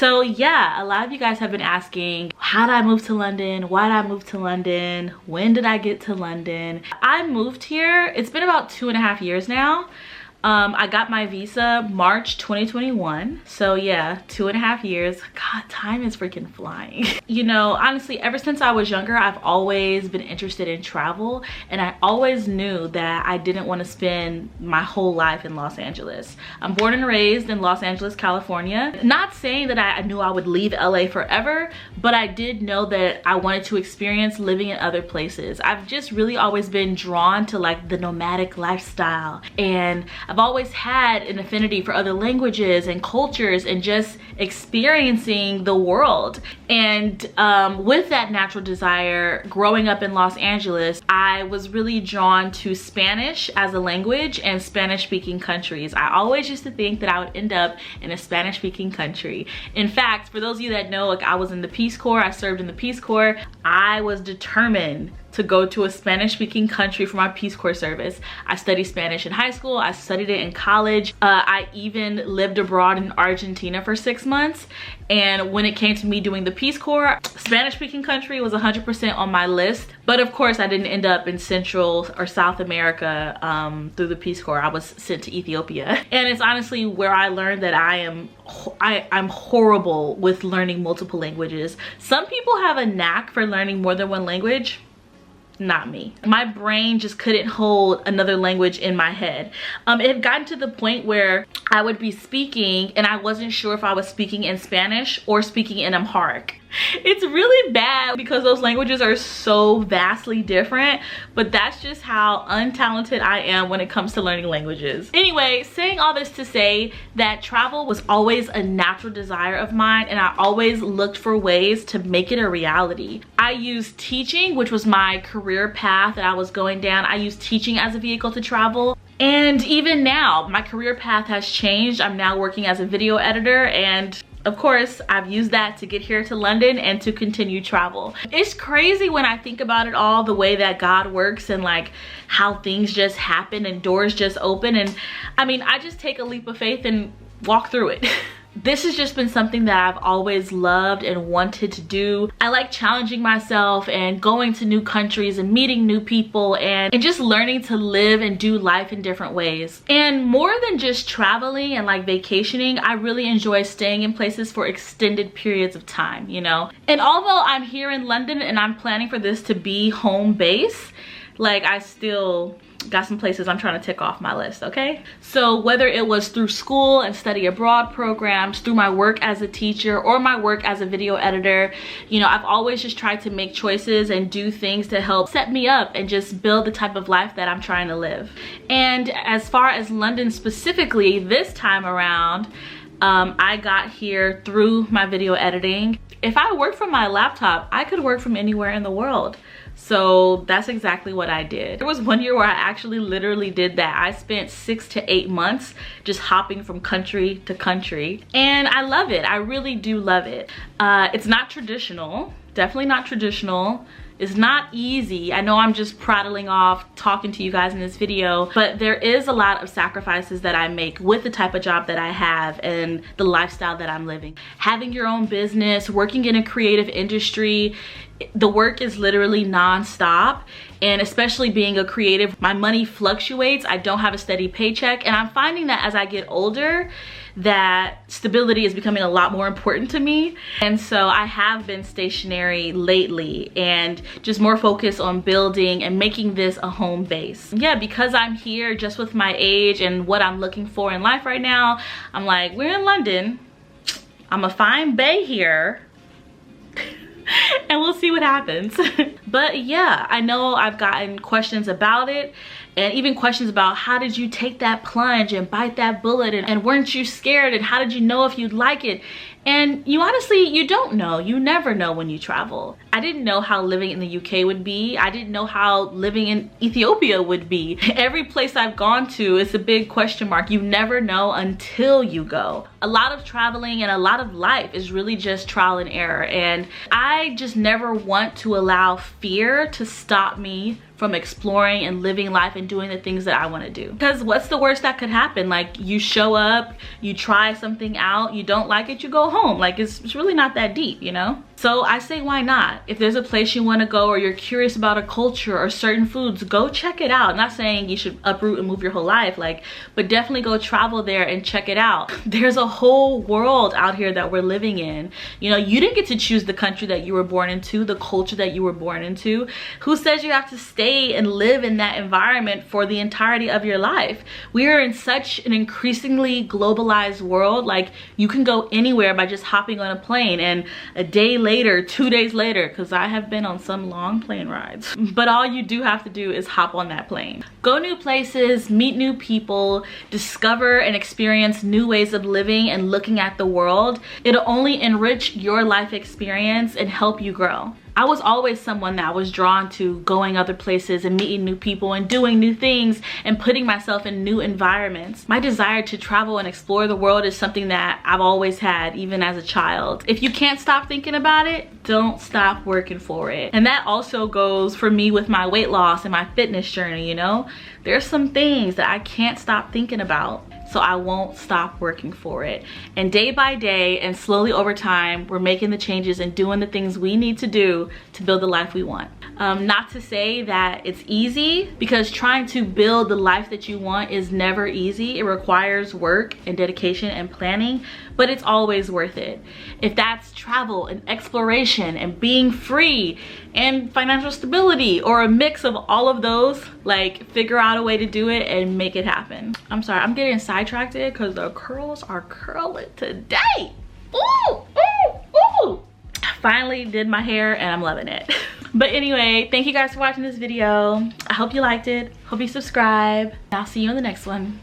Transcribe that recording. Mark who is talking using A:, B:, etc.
A: So yeah, a lot of you guys have been asking, how did I move to London? Why did I move to London? When did I get to London? I moved here, it's been about 2.5 years now. I got my visa March 2021. So yeah, 2.5 years. God, time is freaking flying. You know, honestly, ever since I was younger, I've always been interested in travel, and I always knew that I didn't want to spend my whole life in Los Angeles. I'm born and raised in Los Angeles, California. Not saying that I knew I would leave LA forever, but I did know that I wanted to experience living in other places. I've just really always been drawn to like the nomadic lifestyle, and I've always had an affinity for other languages and cultures and just experiencing the world. And with that natural desire, growing up in Los Angeles, I was really drawn to Spanish as a language and Spanish speaking countries. I always used to think that I would end up in a Spanish speaking country. In fact, for those of you that know, like, I was in the Peace Corps, I served in the Peace Corps. I was determined to go to a Spanish speaking country for my Peace Corps service. I studied Spanish in high school, I studied it in college. I even lived abroad in Argentina for 6 months. And when it came to me doing the Peace Corps, Spanish speaking country was 100% on my list. But of course I didn't end up in Central or South America through the Peace Corps. I was sent to Ethiopia. And it's honestly where I learned that I'm horrible with learning multiple languages. Some people have a knack for learning more than one language. Not me. My brain just couldn't hold another language in my head. It had gotten to the point where I would be speaking and I wasn't sure if I was speaking in Spanish or speaking in Amharic. It's really bad because those languages are so vastly different, but that's just how untalented I am when it comes to learning languages. Anyway, saying all this to say that travel was always a natural desire of mine, and I always looked for ways to make it a reality. I used teaching, which was my career path that I was going down. I used teaching as a vehicle to travel. And even now, my career path has changed. I'm now working as a video editor, and of course, I've used that to get here to London and to continue travel. It's crazy when I think about it all, the way that God works and like how things just happen and doors just open. And I mean, I just take a leap of faith and walk through it. This has just been something that I've always loved and wanted to do. I like challenging myself and going to new countries and meeting new people and just learning to live and do life in different ways. And more than just traveling and like vacationing, I really enjoy staying in places for extended periods of time, you know? And although I'm here in London and I'm planning for this to be home base, like, I still got some places I'm trying to tick off my list, okay? So whether it was through school and study abroad programs, through my work as a teacher, or my work as a video editor, you know, I've always just tried to make choices and do things to help set me up and just build the type of life that I'm trying to live. And as far as London specifically, this time around, I got here through my video editing. If I worked from my laptop, I could work from anywhere in the world. So that's exactly what I did. There was one year where I actually literally did that. I spent 6 to 8 months just hopping from country to country. And I love it. I really do love it. It's not traditional. Definitely not traditional. It's not easy. I know I'm just prattling off talking to you guys in this video, but there is a lot of sacrifices that I make with the type of job that I have and the lifestyle that I'm living. Having your own business, working in a creative industry, the work is literally non-stop. And especially being a creative, my money fluctuates. I don't have a steady paycheck. And I'm finding that as I get older, that stability is becoming a lot more important to me. And so I have been stationary lately and just more focused on building and making this a home base. Yeah, because I'm here just with my age and what I'm looking for in life right now, I'm like, we're in London. I'm a fine bay here. And we'll see what happens. But yeah, I know I've gotten questions about it, and even questions about how did you take that plunge and bite that bullet, and weren't you scared, and how did you know if you'd like it? And you honestly, you don't know. You never know when you travel. I didn't know how living in the UK would be. I didn't know how living in Ethiopia would be. Every place I've gone to is a big question mark. You never know until you go. A lot of traveling and a lot of life is really just trial and error, and I just never want to allow fear to stop me from exploring and living life and doing the things that I want to do. Because what's the worst that could happen? Like, you show up, you try something out, you don't like it, you go home. Like, it's really not that deep, you know? So I say, why not? If there's a place you want to go, or you're curious about a culture or certain foods, go check it out. I'm not saying you should uproot and move your whole life, like, but definitely go travel there and check it out. There's a whole world out here that we're living in. You know, you didn't get to choose the country that you were born into, the culture that you were born into. Who says you have to stay and live in that environment for the entirety of your life? We are in such an increasingly globalized world. Like, you can go anywhere by just hopping on a plane, and a day later, 2 days later, because I have been on some long plane rides, but all you do have to do is hop on that plane. Go new places, meet new people, discover and experience new ways of living and looking at the world. It'll only enrich your life experience and help you grow. I was always someone that was drawn to going other places and meeting new people and doing new things and putting myself in new environments. My desire to travel and explore the world is something that I've always had, even as a child. If you can't stop thinking about it, don't stop working for it. And that also goes for me with my weight loss and my fitness journey, you know? There's some things that I can't stop thinking about, so I won't stop working for it. And day by day and slowly over time, we're making the changes and doing the things we need to do to build the life we want. Not to say that it's easy, because trying to build the life that you want is never easy. It requires work and dedication and planning, but it's always worth it. If that's travel and exploration and being free and financial stability, or a mix of all of those, like, figure out a way to do it and make it happen. I'm sorry, I'm getting sidetracked because the curls are curling today. Ooh, ooh, ooh. Finally did my hair and I'm loving it. But anyway, thank you guys for watching this video. I hope you liked it. Hope you subscribe. I'll see you in the next one.